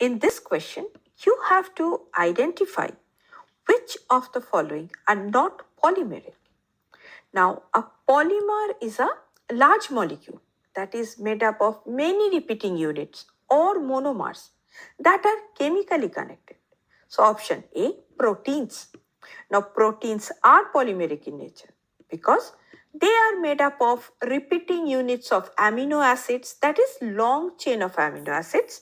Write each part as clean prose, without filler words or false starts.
In this question, you have to identify which of the following are not polymeric. Now, a polymer is a large molecule that is made up of many repeating units or monomers that are chemically connected. So, option A, proteins. Now, proteins are polymeric in nature because they are made up of repeating units of amino acids, that is, long chain of amino acids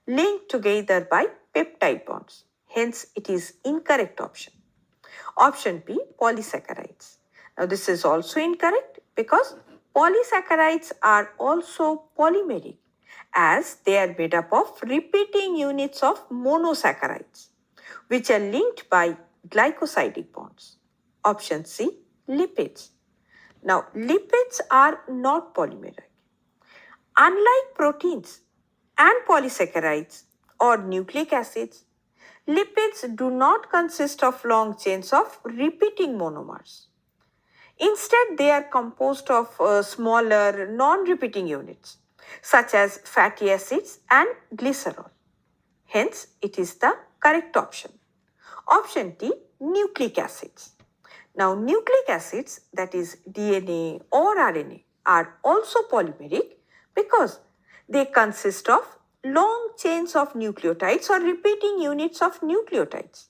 linked together by peptide bonds. Hence, it is incorrect option. Option B, polysaccharides. Now, this is also incorrect because polysaccharides are also polymeric as they are made up of repeating units of monosaccharides which are linked by glycosidic bonds. Option C, lipids. Now, lipids are not polymeric. Unlike proteins and polysaccharides or nucleic acids, lipids do not consist of long chains of repeating monomers. Instead, they are composed of smaller non-repeating units such as fatty acids and glycerol. Hence, it is the correct option. Option D, nucleic acids. Now, nucleic acids, that is DNA or RNA, are also polymeric because they consist of long chains of nucleotides or repeating units of nucleotides.